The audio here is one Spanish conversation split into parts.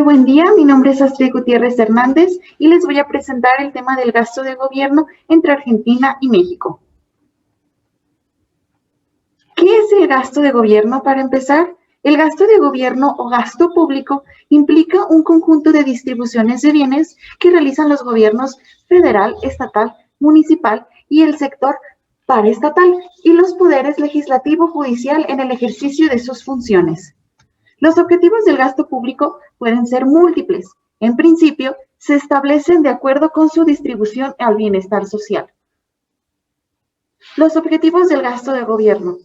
buen día, mi nombre es Astrid Gutiérrez Hernández y les voy a presentar el tema del gasto de gobierno entre Argentina y México. ¿Qué es el gasto de gobierno para empezar? El gasto de gobierno o gasto público implica un conjunto de distribuciones de bienes que realizan los gobiernos federal, estatal, municipal y el sector paraestatal y los poderes legislativo, judicial en el ejercicio de sus funciones. Los objetivos del gasto público pueden ser múltiples. En principio, se establecen de acuerdo con su distribución al bienestar social. Los objetivos del gasto de gobierno.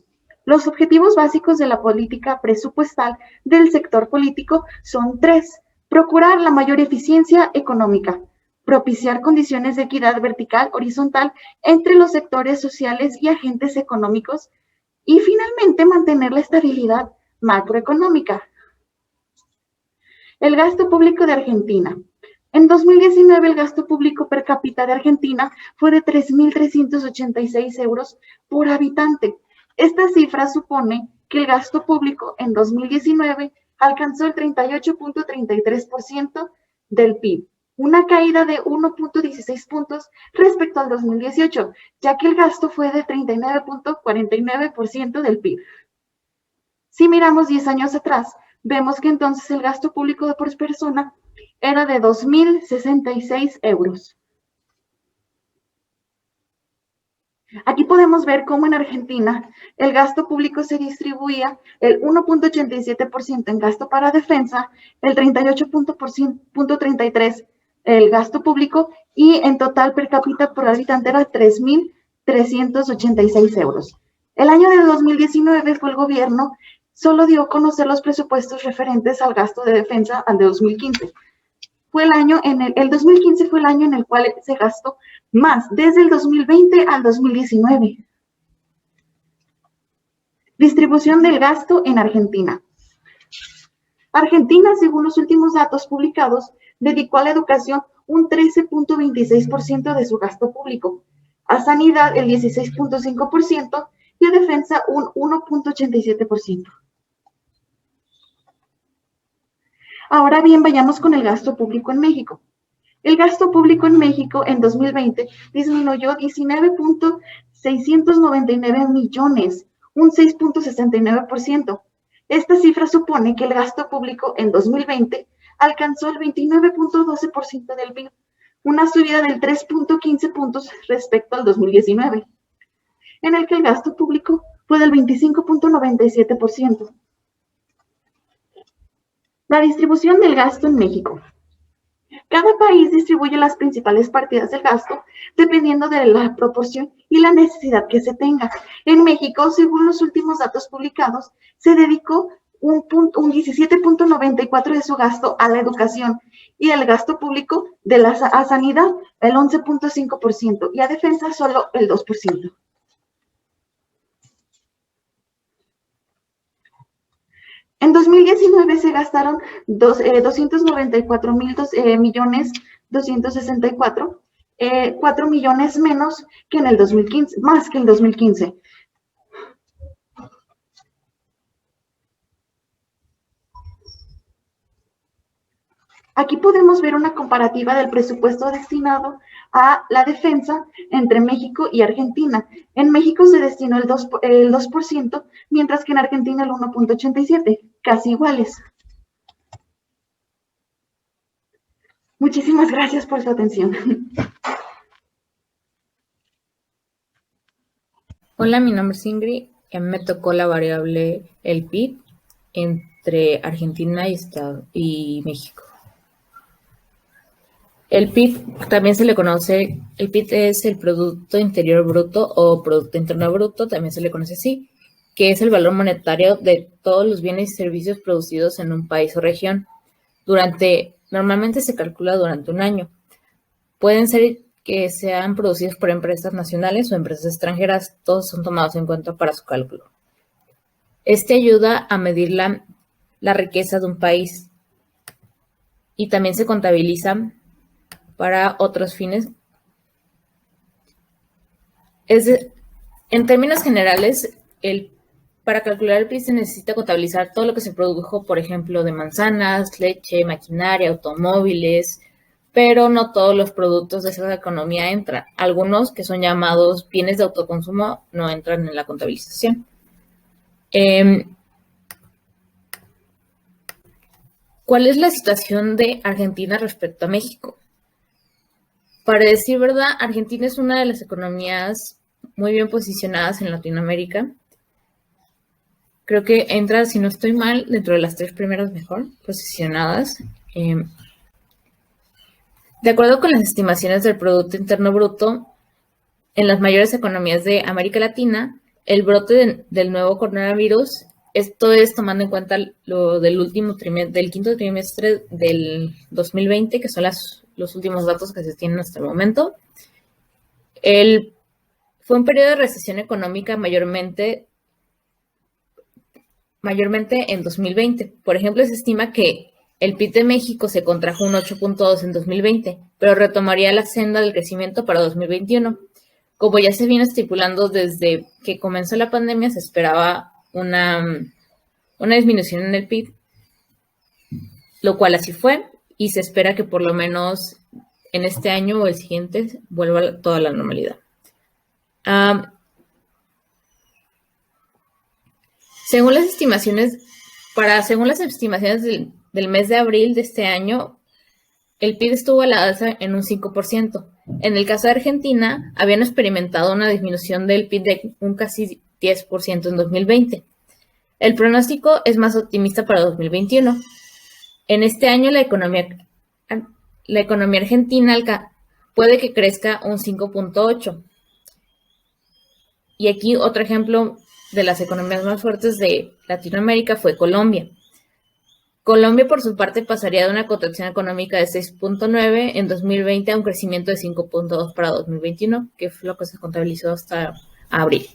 Los objetivos básicos de la política presupuestal del sector político son tres: procurar la mayor eficiencia económica, propiciar condiciones de equidad vertical, horizontal entre los sectores sociales y agentes económicos, y finalmente mantener la estabilidad macroeconómica. El gasto público de Argentina. En 2019, el gasto público per cápita de Argentina fue de 3.386 euros por habitante. Esta cifra supone que el gasto público en 2019 alcanzó el 38.33% del PIB, una caída de 1.16 puntos respecto al 2018, ya que el gasto fue de 39.49% del PIB. Si miramos 10 años atrás, vemos que entonces el gasto público por persona era de 2.066 euros. Aquí podemos ver cómo en Argentina el gasto público se distribuía el 1.87% en gasto para defensa, el 38.33% el gasto público y en total per cápita por habitante era 3.386 euros. El año de 2019 fue el gobierno solo dio a conocer los presupuestos referentes al gasto de defensa al de 2015. El 2015 fue el año en el cual se gastó más, desde el 2020 al 2019. Distribución del gasto en Argentina. Argentina, según los últimos datos publicados, dedicó a la educación un 13.26% de su gasto público, a sanidad el 16.5% y a defensa un 1.87%. Ahora bien, vayamos con el gasto público en México. El gasto público en México en 2020 disminuyó 19.699 millones, un 6.69%. Esta cifra supone que el gasto público en 2020 alcanzó el 29.12% del PIB, una subida del 3.15 puntos respecto al 2019, en el que el gasto público fue del 25.97%. La distribución del gasto en México. Cada país distribuye las principales partidas del gasto dependiendo de la proporción y la necesidad que se tenga. En México, según los últimos datos publicados, se dedicó un 17.94% de su gasto a la educación y el gasto público a sanidad el 11.5% y a defensa solo el 2%. En 2019 se gastaron 294.264, 4 millones menos que en el 2015, más que en el 2015. Aquí podemos ver una comparativa del presupuesto destinado a la defensa entre México y Argentina. En México se destinó el 2%, mientras que en Argentina el 1.87%, casi iguales. Muchísimas gracias por su atención. Hola, mi nombre es Ingrid. Me tocó la variable el PIB entre Argentina y México. El PIB también se le conoce, el PIB es el Producto Interior Bruto o Producto Interno Bruto, también se le conoce así, que es el valor monetario de todos los bienes y servicios producidos en un país o región. Normalmente se calcula durante un año. Pueden ser que sean producidos por empresas nacionales o empresas extranjeras, todos son tomados en cuenta para su cálculo. Este ayuda a medir la riqueza de un país y también se contabiliza para otros fines. En términos generales, el para calcular el PIB se necesita contabilizar todo lo que se produjo, por ejemplo, de manzanas, leche, maquinaria, automóviles, pero no todos los productos de esa economía entran. Algunos que son llamados bienes de autoconsumo no entran en la contabilización. ¿Cuál es la situación de Argentina respecto a México? Para decir verdad, Argentina es una de las economías muy bien posicionadas en Latinoamérica. Creo que entra, si no estoy mal, dentro de las 3 primeras mejor posicionadas. De acuerdo con las estimaciones del Producto Interno Bruto, en las mayores economías de América Latina, el brote del nuevo coronavirus, esto es tomando en cuenta lo del quinto trimestre del 2020, que son los últimos datos que se tienen hasta el momento. Fue un periodo de recesión económica mayormente en 2020. Por ejemplo, se estima que el PIB de México se contrajo un 8.2 en 2020, pero retomaría la senda del crecimiento para 2021. Como ya se viene estipulando desde que comenzó la pandemia, se esperaba una disminución en el PIB, lo cual así fue, y se espera que por lo menos en este año o el siguiente vuelva toda la normalidad. Según las estimaciones del mes de abril de este año, el PIB estuvo a la alza en un 5%. En el caso de Argentina, habían experimentado una disminución del PIB de un casi 10% en 2020. El pronóstico es más optimista para 2021. En este año, la economía argentina puede que crezca un 5.8%. Y aquí otro ejemplo de las economías más fuertes de Latinoamérica fue Colombia. Colombia, por su parte, pasaría de una contracción económica de 6.9 en 2020 a un crecimiento de 5.2 para 2021, que fue lo que se contabilizó hasta abril.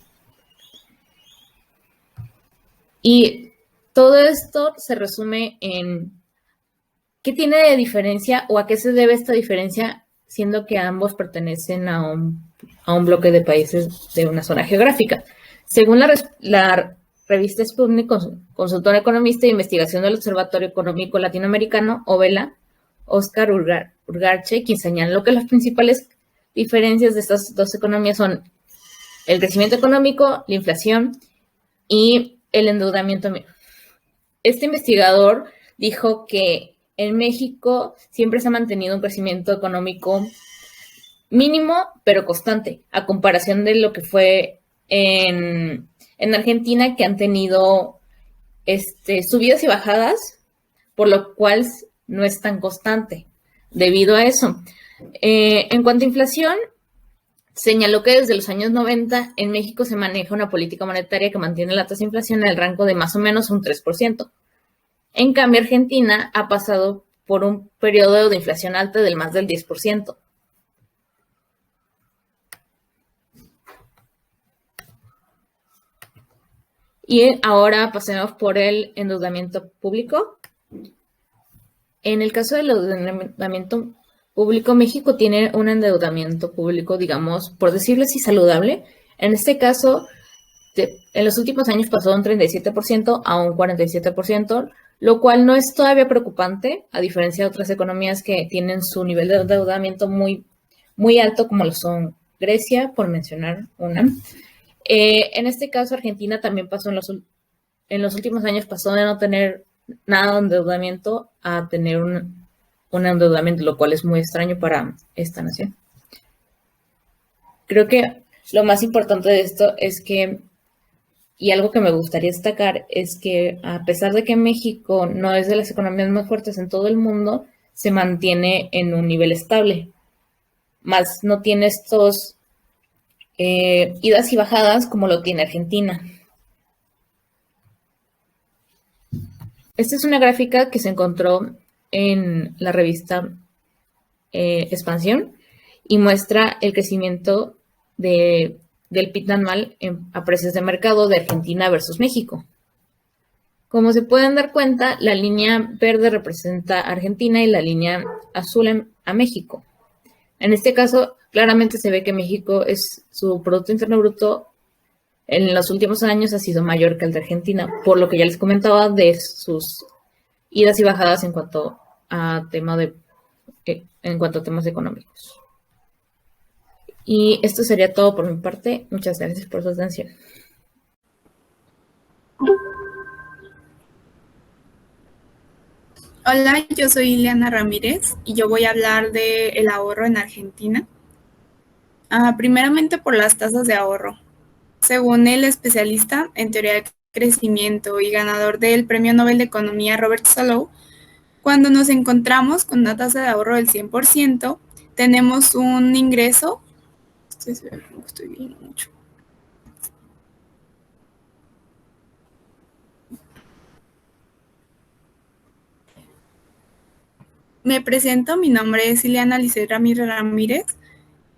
Y todo esto se resume en qué tiene de diferencia o a qué se debe esta diferencia, siendo que ambos pertenecen a un bloque de países de una zona geográfica. Según la revista Sputnik, consultor economista de investigación del Observatorio Económico Latinoamericano, OVELA, Oscar Urgarche, quien señaló que las principales diferencias de estas dos economías son el crecimiento económico, la inflación y el endeudamiento. Este investigador dijo que en México siempre se ha mantenido un crecimiento económico mínimo, pero constante, a comparación de lo que fue en Argentina, que han tenido subidas y bajadas, por lo cual no es tan constante debido a eso. En cuanto a inflación, señaló que desde los años 90 en México se maneja una política monetaria que mantiene la tasa de inflación en el rango de más o menos un 3%. En cambio, Argentina ha pasado por un periodo de inflación alta del más del 10%. Y ahora pasemos por el endeudamiento público. En el caso del endeudamiento público, México tiene un endeudamiento público, digamos, por decirlo así, saludable. En este caso, en los últimos años pasó de un 37% a un 47%, lo cual no es todavía preocupante, a diferencia de otras economías que tienen su nivel de endeudamiento muy, muy alto, como lo son Grecia, por mencionar una. En este caso, Argentina también pasó en los últimos años, pasó de no tener nada de endeudamiento a tener un endeudamiento, lo cual es muy extraño para esta nación. Creo que lo más importante de esto es que, y algo que me gustaría destacar, es que a pesar de que México no es de las economías más fuertes en todo el mundo, se mantiene en un nivel estable. Más no tiene estos idas y bajadas como lo tiene Argentina. Esta es una gráfica que se encontró en la revista Expansión y muestra el crecimiento del PIB anual a precios de mercado de Argentina versus México. Como se pueden dar cuenta, la línea verde representa a Argentina y la línea azul a México. En este caso, claramente se ve que México su Producto Interno Bruto en los últimos años ha sido mayor que el de Argentina, por lo que ya les comentaba de sus idas y bajadas en cuanto a temas económicos. Y esto sería todo por mi parte. Muchas gracias por su atención. Hola, yo soy Ileana Ramírez y yo voy a hablar del ahorro en Argentina. Primeramente por las tasas de ahorro. Según el especialista en teoría de crecimiento y ganador del Premio Nobel de Economía Robert Solow, cuando nos encontramos con una tasa de ahorro del 100%, tenemos un ingreso. Estoy viendo mucho. Me presento, mi nombre es Ileana Lisset Ramírez Ramírez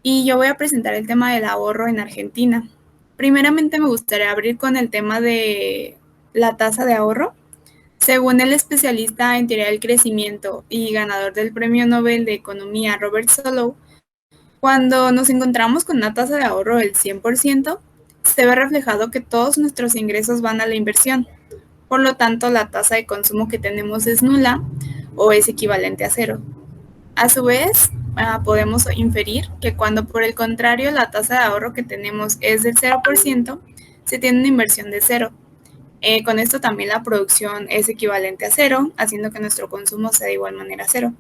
y yo voy a presentar el tema del ahorro en Argentina. Primeramente me gustaría abrir con el tema de la tasa de ahorro. Según el especialista en teoría del crecimiento y ganador del Premio Nobel de Economía Robert Solow, cuando nos encontramos con una tasa de ahorro del 100%, se ve reflejado que todos nuestros ingresos van a la inversión. Por lo tanto, la tasa de consumo que tenemos es nula o es equivalente a cero. A su vez, podemos inferir que cuando por el contrario la tasa de ahorro que tenemos es del 0%, se tiene una inversión de cero. Con esto también la producción es equivalente a cero, haciendo que nuestro consumo sea de igual manera cero.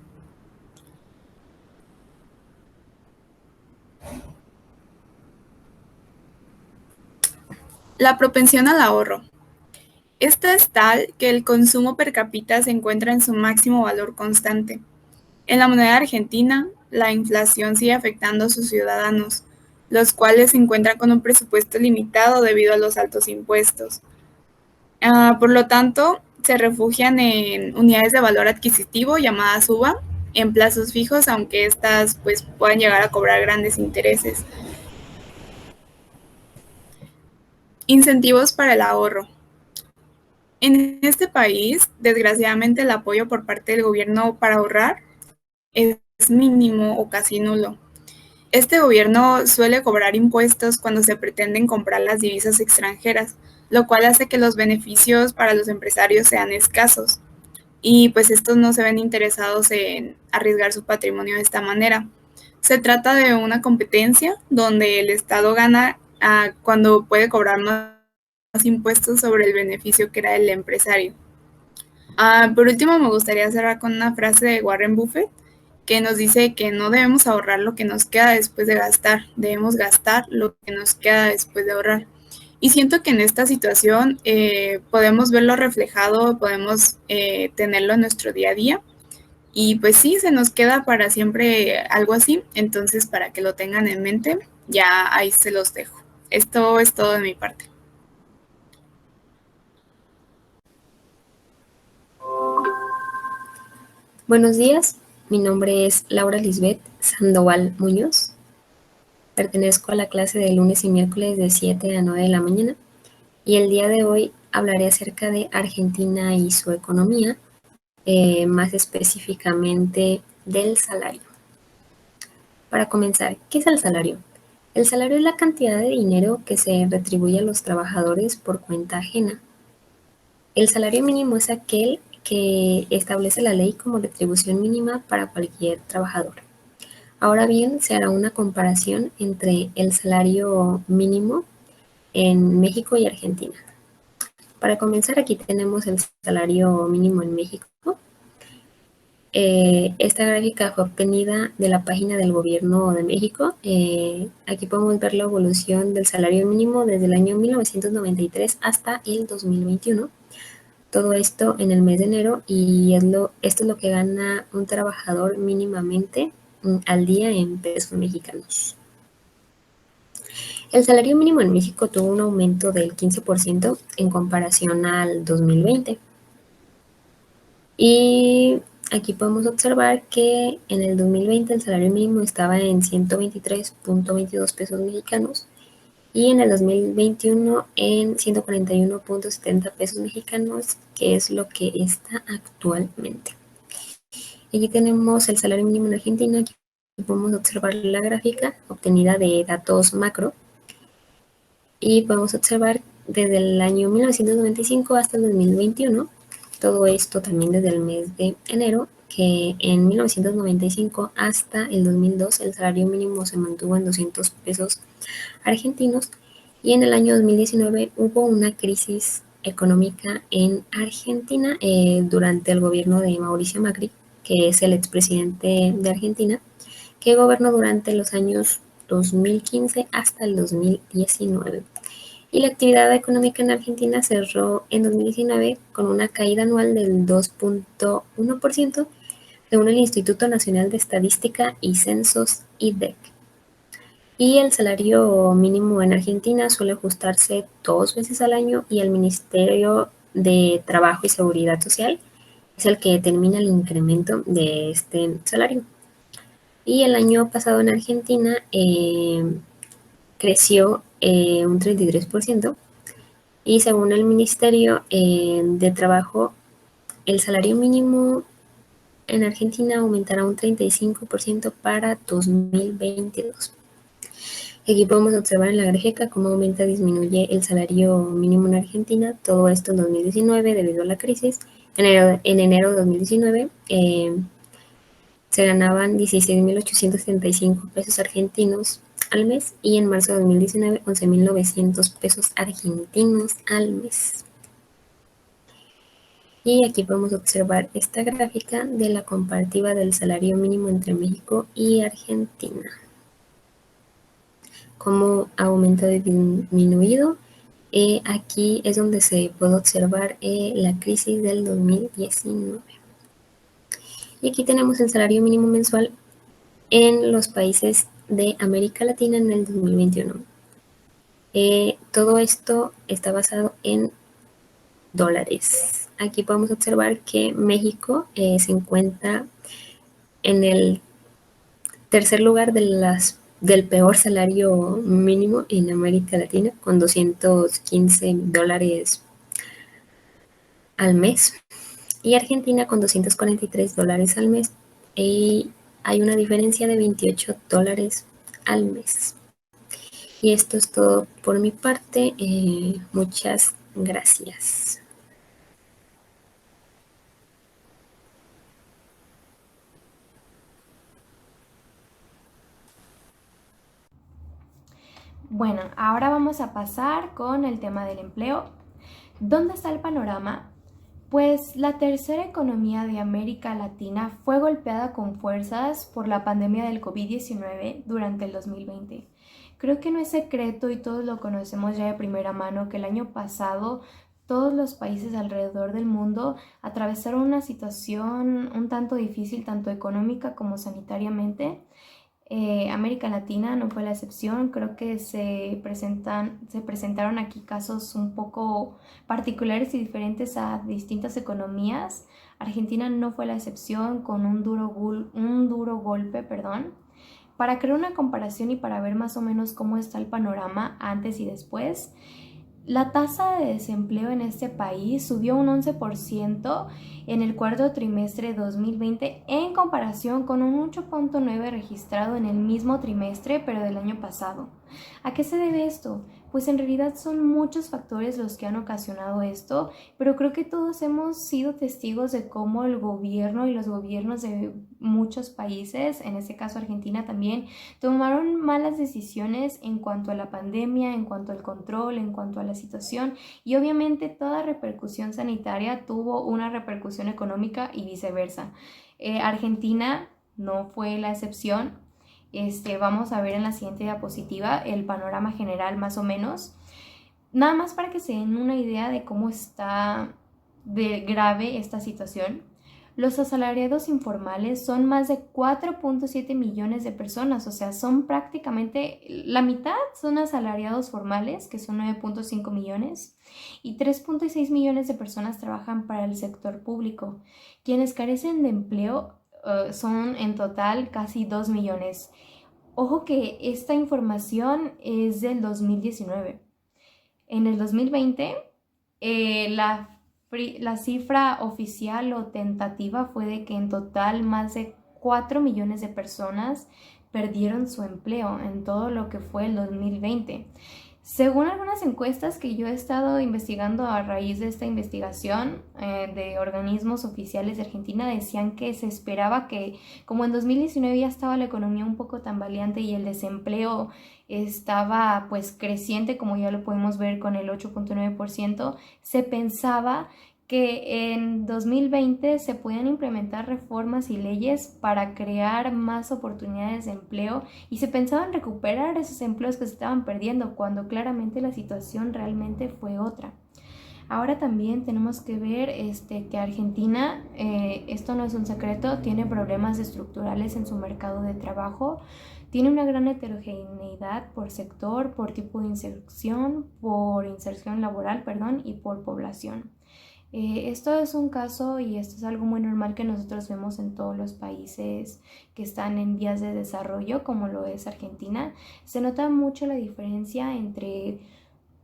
La propensión al ahorro. Esta es tal que el consumo per cápita se encuentra en su máximo valor constante. En la moneda argentina, la inflación sigue afectando a sus ciudadanos, los cuales se encuentran con un presupuesto limitado debido a los altos impuestos. Por lo tanto, se refugian en unidades de valor adquisitivo llamadas UVA, en plazos fijos, aunque estas pues, puedan llegar a cobrar grandes intereses. Incentivos para el ahorro. En este país, desgraciadamente, el apoyo por parte del gobierno para ahorrar es mínimo o casi nulo. Este gobierno suele cobrar impuestos cuando se pretenden comprar las divisas extranjeras, lo cual hace que los beneficios para los empresarios sean escasos. Y pues estos no se ven interesados en arriesgar su patrimonio de esta manera. Se trata de una competencia donde el Estado gana cuando puede cobrar más impuestos sobre el beneficio que era el empresario. Por último, me gustaría cerrar con una frase de Warren Buffett que nos dice que no debemos ahorrar lo que nos queda después de gastar, debemos gastar lo que nos queda después de ahorrar. Y siento que en esta situación podemos verlo reflejado, podemos tenerlo en nuestro día a día. Y pues sí, se nos queda para siempre algo así. Entonces, para que lo tengan en mente, ya ahí se los dejo. Esto es todo de mi parte. Buenos días, mi nombre es Laura Lisbeth Sandoval Muñoz. Pertenezco a la clase de lunes y miércoles de 7 a 9 de la mañana y el día de hoy hablaré acerca de Argentina y su economía, más específicamente del salario. Para comenzar, ¿qué es el salario? El salario es la cantidad de dinero que se retribuye a los trabajadores por cuenta ajena. El salario mínimo es aquel que establece la ley como retribución mínima para cualquier trabajador. Ahora bien, se hará una comparación entre el salario mínimo en México y Argentina. Para comenzar, aquí tenemos el salario mínimo en México. Esta gráfica fue obtenida de la página del Gobierno de México. Aquí podemos ver la evolución del salario mínimo desde el año 1993 hasta el 2021. Todo esto en el mes de enero y esto es lo que gana un trabajador mínimamente al día en pesos mexicanos. El salario mínimo en México tuvo un aumento del 15% en comparación al 2020. Y aquí podemos observar que en el 2020 el salario mínimo estaba en 123.22 pesos mexicanos y en el 2021 en 141.70 pesos mexicanos, que es lo que está actualmente. Aquí tenemos el salario mínimo en Argentina. Aquí podemos observar la gráfica obtenida de datos macro y podemos observar desde el año 1995 hasta el 2021, todo esto también desde el mes de enero, que en 1995 hasta el 2002 el salario mínimo se mantuvo en 200 pesos argentinos y en el año 2019 hubo una crisis económica en Argentina durante el gobierno de Mauricio Macri, que es el expresidente de Argentina, que gobernó durante los años 2015 hasta el 2019. Y la actividad económica en Argentina cerró en 2019 con una caída anual del 2.1%, según el Instituto Nacional de Estadística y Censos, IDEC. Y el salario mínimo en Argentina suele ajustarse 2 veces al año y el Ministerio de Trabajo y Seguridad Social es el que determina el incremento de este salario. Y el año pasado en Argentina creció un 33% y según el Ministerio de Trabajo, el salario mínimo en Argentina aumentará un 35% para 2022. Aquí podemos observar en la gráfica cómo aumenta y disminuye el salario mínimo en Argentina, todo esto en 2019 debido a la crisis. En enero de 2019 se ganaban 16.875 pesos argentinos al mes y en marzo de 2019 11.900 pesos argentinos al mes. Y aquí podemos observar esta gráfica de la comparativa del salario mínimo entre México y Argentina. Cómo ha aumentado y disminuido. Aquí es donde se puede observar la crisis del 2019. Y aquí tenemos el salario mínimo mensual en los países de América Latina en el 2021. Todo esto está basado en dólares. Aquí podemos observar que México se encuentra en el tercer lugar del peor salario mínimo en América Latina, con $215 al mes, y Argentina con $243 al mes, y hay una diferencia de $28 al mes. Y esto es todo por mi parte. Muchas gracias. Bueno, ahora vamos a pasar con el tema del empleo. ¿Dónde está el panorama? Pues la tercera economía de América Latina fue golpeada con fuerzas por la pandemia del COVID-19 durante el 2020. Creo que no es secreto y todos lo conocemos ya de primera mano que el año pasado todos los países alrededor del mundo atravesaron una situación un tanto difícil, tanto económica como sanitariamente. América Latina no fue la excepción. Creo que se presentaron aquí casos un poco particulares y diferentes a distintas economías. Argentina no fue la excepción, con un duro golpe, Para crear una comparación y para ver más o menos cómo está el panorama antes y después, la tasa de desempleo en este país subió un 11% en el cuarto trimestre de 2020 en comparación con un 8.9% registrado en el mismo trimestre pero del año pasado. ¿A qué se debe esto? Pues en realidad son muchos factores los que han ocasionado esto, pero creo que todos hemos sido testigos de cómo el gobierno y los gobiernos de muchos países, en este caso Argentina también, tomaron malas decisiones en cuanto a la pandemia, en cuanto al control, en cuanto a la situación, y obviamente toda repercusión sanitaria tuvo una repercusión económica y viceversa. Argentina no fue la excepción. Vamos a ver en la siguiente diapositiva el panorama general más o menos. Nada más para que se den una idea de cómo está de grave esta situación. Los asalariados informales son más de 4.7 millones de personas, o sea, son prácticamente la mitad son asalariados formales, que son 9.5 millones, y 3.6 millones de personas trabajan para el sector público. Quienes carecen de empleo son en total casi 2 millones. Ojo que esta información es del 2019. En el 2020, la cifra oficial o tentativa fue de que en total más de 4 millones de personas perdieron su empleo en todo lo que fue el 2020. Según algunas encuestas que yo he estado investigando a raíz de esta investigación de organismos oficiales de Argentina, decían que se esperaba que, como en 2019 ya estaba la economía un poco tambaleante y el desempleo estaba pues creciente, como ya lo podemos ver con el 8.9%, se pensaba que en 2020 se pueden implementar reformas y leyes para crear más oportunidades de empleo y se pensaba en recuperar esos empleos que se estaban perdiendo cuando claramente la situación realmente fue otra. Ahora también tenemos que ver que Argentina, esto no es un secreto, tiene problemas estructurales en su mercado de trabajo, tiene una gran heterogeneidad por sector, por tipo de inserción, por inserción laboral, perdón, y por población. Esto es un caso y esto es algo muy normal que nosotros vemos en todos los países que están en vías de desarrollo, como lo es Argentina. Se nota mucho la diferencia entre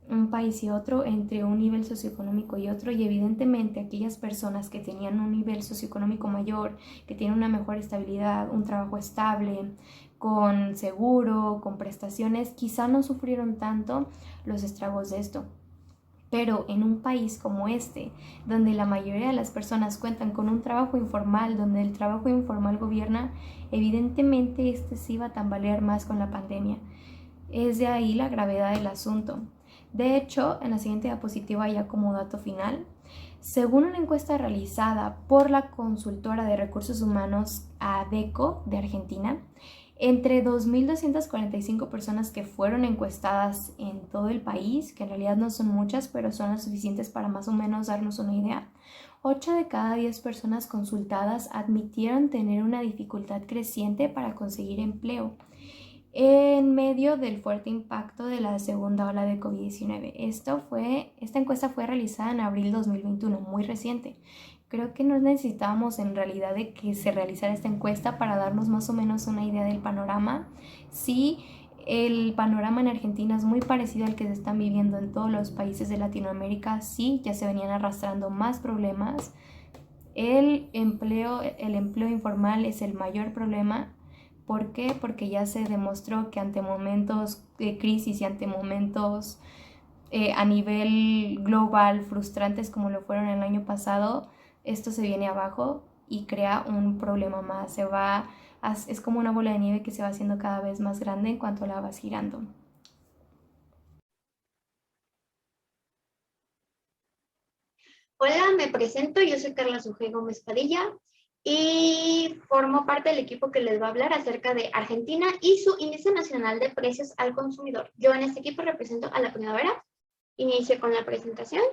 un país y otro, entre un nivel socioeconómico y otro, y evidentemente aquellas personas que tenían un nivel socioeconómico mayor, que tienen una mejor estabilidad, un trabajo estable, con seguro, con prestaciones, quizá no sufrieron tanto los estragos de esto. Pero en un país como este, donde la mayoría de las personas cuentan con un trabajo informal, donde el trabajo informal gobierna, evidentemente este se iba a tambalear más con la pandemia. Es de ahí la gravedad del asunto. De hecho, en la siguiente diapositiva, ya como dato final, según una encuesta realizada por la consultora de recursos humanos ADECO de Argentina, entre 2.245 personas que fueron encuestadas en todo el país, que en realidad no son muchas, pero son las suficientes para más o menos darnos una idea, 8 de cada 10 personas consultadas admitieron tener una dificultad creciente para conseguir empleo en medio del fuerte impacto de la segunda ola de COVID-19. Esta encuesta fue realizada en abril 2021, muy reciente. Creo que no necesitábamos en realidad de que se realizara esta encuesta para darnos más o menos una idea del panorama. Sí, el panorama en Argentina es muy parecido al que se están viviendo en todos los países de Latinoamérica. Sí, ya se venían arrastrando más problemas. El empleo informal es el mayor problema. ¿Por qué? Porque ya se demostró que ante momentos de crisis y ante momentos a nivel global frustrantes como lo fueron el año pasado, esto se viene abajo y crea un problema más. Es como una bola de nieve que se va haciendo cada vez más grande en cuanto la vas girando. Hola, me presento, yo soy Carla Sujé Gómez Padilla y formo parte del equipo que les va a hablar acerca de Argentina y su Índice Nacional de Precios al Consumidor. Yo en este equipo represento a la Primavera. Inicio con la presentación.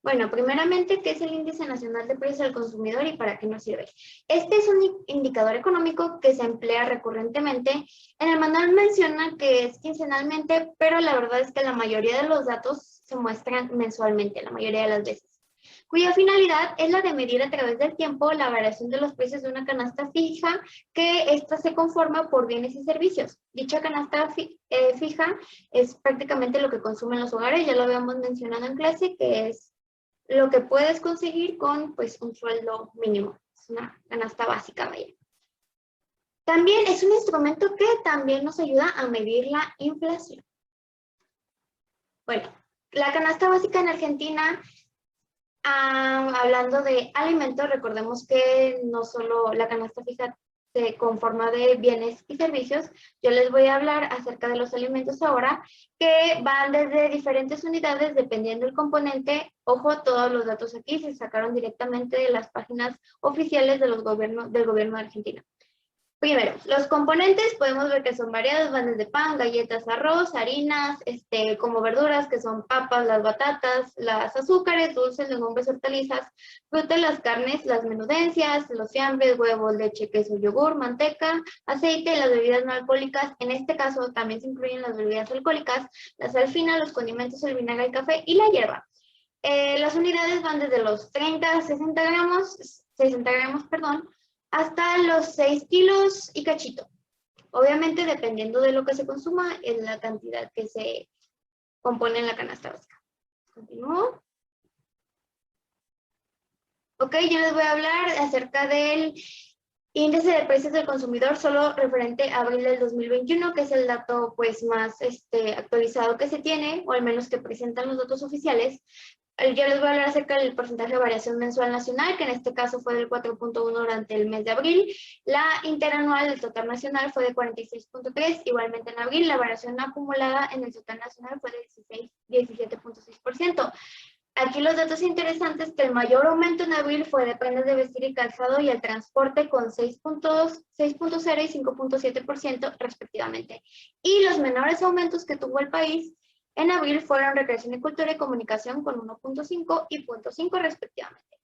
Bueno, primeramente, ¿qué es el Índice Nacional de Precios al Consumidor y para qué nos sirve? Este es un indicador económico que se emplea recurrentemente. En el manual menciona que es quincenalmente, pero la verdad es que la mayoría de los datos se muestran mensualmente, la mayoría de las veces, cuya finalidad es la de medir a través del tiempo la variación de los precios de una canasta fija, que ésta se conforma por bienes y servicios. Dicha canasta fija es prácticamente lo que consumen los hogares, ya lo habíamos mencionado en clase, que es lo que puedes conseguir con pues un sueldo mínimo. Es una canasta básica, vaya. También es un instrumento que también nos ayuda a medir la inflación. Bueno, la canasta básica en Argentina, hablando de alimentos, recordemos que no solo la canasta fija se conforma de bienes y servicios. Yo les voy a hablar acerca de los alimentos ahora, que van desde diferentes unidades dependiendo del componente. Ojo, todos los datos aquí se sacaron directamente de las páginas oficiales de del gobierno de Argentina. Primero, los componentes podemos ver que son variados, van desde pan, galletas, arroz, harinas, como verduras que son papas, las batatas, las azúcares, dulces, legumbres, hortalizas, frutas, las carnes, las menudencias, los fiambres, huevos, leche, queso, yogur, manteca, aceite, las bebidas no alcohólicas. En este caso también se incluyen las bebidas alcohólicas, la sal fina, los condimentos, el vinagre, el café y la hierba. Las unidades van desde los 30 a 60 gramos, hasta los 6 kilos y cachito. Obviamente, dependiendo de lo que se consuma, es la cantidad que se compone en la canasta básica. Continúo. Ok, yo les voy a hablar acerca del Índice de precios del consumidor solo referente a abril del 2021, que es el dato pues más actualizado que se tiene, o al menos que presentan los datos oficiales. Yo les voy a hablar acerca del porcentaje de variación mensual nacional, que en este caso fue del 4.1 durante el mes de abril. La interanual del total nacional fue de 46.3, igualmente en abril la variación acumulada en el total nacional fue de 17.6%. Aquí los datos interesantes que el mayor aumento en abril fue de prendas de vestir y calzado y el transporte con 6.0 y 5.7% respectivamente. Y los menores aumentos que tuvo el país en abril fueron recreación y cultura y comunicación con 1.5 y 0.5 respectivamente.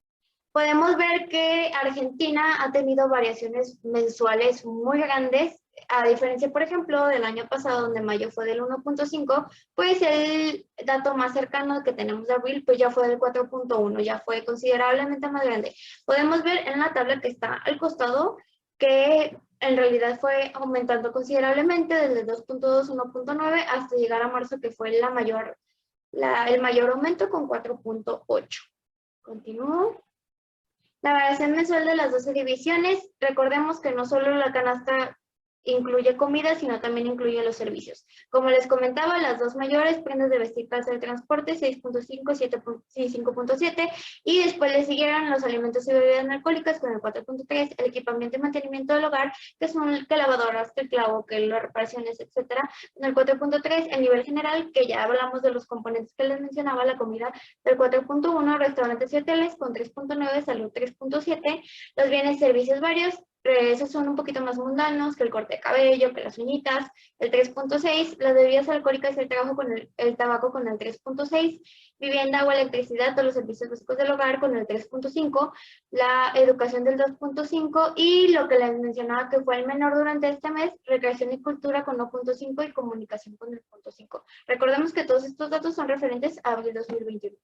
Podemos ver que Argentina ha tenido variaciones mensuales muy grandes, a diferencia, por ejemplo, del año pasado, donde mayo fue del 1.5, pues el dato más cercano que tenemos de abril, pues ya fue del 4.1, ya fue considerablemente más grande. Podemos ver en la tabla que está al costado que en realidad fue aumentando considerablemente desde 2.2, 1.9 hasta llegar a marzo, que fue el mayor aumento con 4.8. Continúo. La variación mensual de las 12 divisiones, recordemos que no solo la canasta incluye comida, sino también incluye los servicios. Como les comentaba, las dos mayores, prendas de vestir, calzado y transporte, 6.5 y 5.7, y después le siguieron los alimentos y bebidas no alcohólicas con el 4.3, el equipamiento y mantenimiento del hogar, que son que lavadoras, que el clavo, que las reparaciones, etcétera, con el 4.3, el nivel general, que ya hablamos de los componentes que les mencionaba, la comida del 4.1, restaurantes y hoteles con 3.9, salud 3.7, los bienes y servicios varios, esos son un poquito más mundanos, que el corte de cabello, que las uñitas, el 3.6, las bebidas alcohólicas y el tabaco con el 3.6, vivienda, agua, electricidad, todos los servicios básicos del hogar con el 3.5, la educación del 2.5 y lo que les mencionaba que fue el menor durante este mes, recreación y cultura con 1.5 y comunicación con el 0.5. Recordemos que todos estos datos son referentes a abril 2021.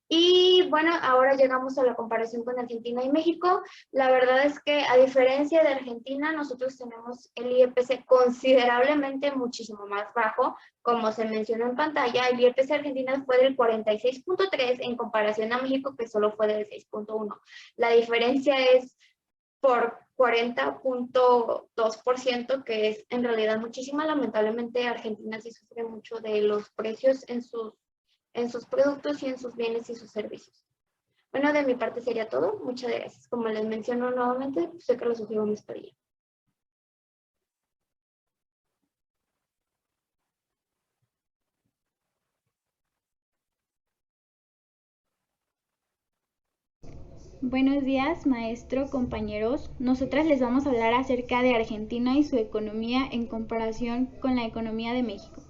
Y bueno, ahora llegamos a la comparación con Argentina y México. La verdad es que a diferencia de Argentina, nosotros tenemos el IEPC considerablemente muchísimo más bajo. Como se mencionó en pantalla, el IEPC argentino fue del 46.3 en comparación a México, que solo fue del 6.1. La diferencia es por 40.2%, que es en realidad muchísima. Lamentablemente Argentina sí sufre mucho de los precios en sus productos y en sus bienes y sus servicios. Bueno, de mi parte sería todo. Muchas gracias. Como les menciono nuevamente, soy Carla Sofía Gómez Padilla. Buenos días, maestro, compañeros. Nosotras les vamos a hablar acerca de Argentina y su economía en comparación con la economía de México.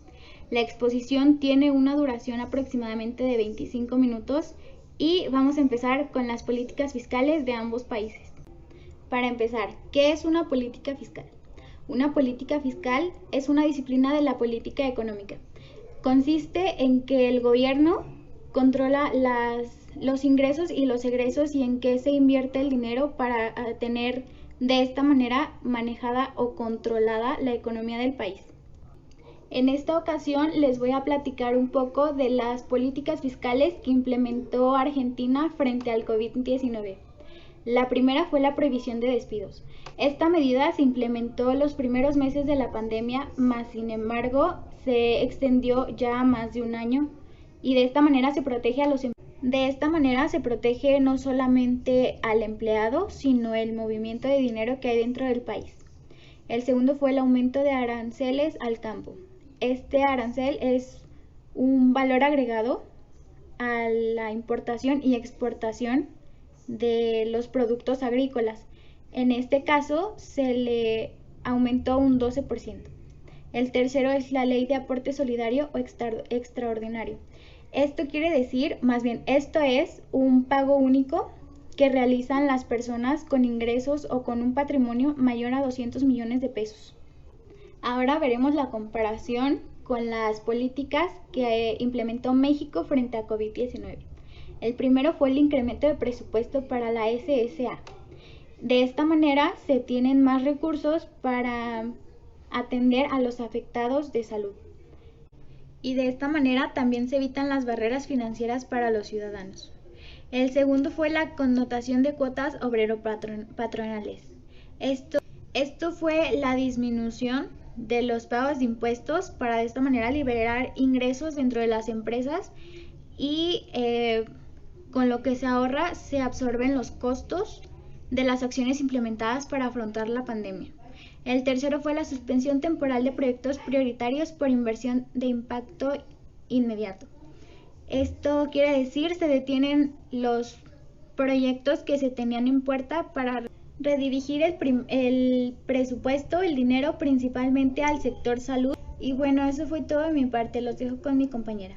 La exposición tiene una duración aproximadamente de 25 minutos y vamos a empezar con las políticas fiscales de ambos países. Para empezar, ¿qué es una política fiscal? Una política fiscal es una disciplina de la política económica. Consiste en que el gobierno controla los ingresos y los egresos y en qué se invierte el dinero para tener de esta manera manejada o controlada la economía del país. En esta ocasión les voy a platicar un poco de las políticas fiscales que implementó Argentina frente al COVID-19. La primera fue la prohibición de despidos. Esta medida se implementó los primeros meses de la pandemia, mas sin embargo se extendió ya a más de un año y de esta manera se protege a los De esta manera se protege no solamente al empleado, sino el movimiento de dinero que hay dentro del país. El segundo fue el aumento de aranceles al campo. Este arancel es un valor agregado a la importación y exportación de los productos agrícolas. En este caso se le aumentó un 12%. El tercero es la ley de aporte solidario o extraordinario. Esto quiere decir, más bien, esto es un pago único que realizan las personas con ingresos o con un patrimonio mayor a 200 millones de pesos. Ahora veremos la comparación con las políticas que implementó México frente a COVID-19. El primero fue el incremento de presupuesto para la SSA. De esta manera se tienen más recursos para atender a los afectados de salud. Y de esta manera también se evitan las barreras financieras para los ciudadanos. El segundo fue la connotación de cuotas obrero-patronales. Esto fue la disminución de los pagos de impuestos para de esta manera liberar ingresos dentro de las empresas y con lo que se ahorra se absorben los costos de las acciones implementadas para afrontar la pandemia. El tercero fue la suspensión temporal de proyectos prioritarios por inversión de impacto inmediato. Esto quiere decir se detienen los proyectos que se tenían en puerta para redirigir el presupuesto, el dinero principalmente al sector salud. Y bueno, eso fue todo de mi parte, los dejo con mi compañera.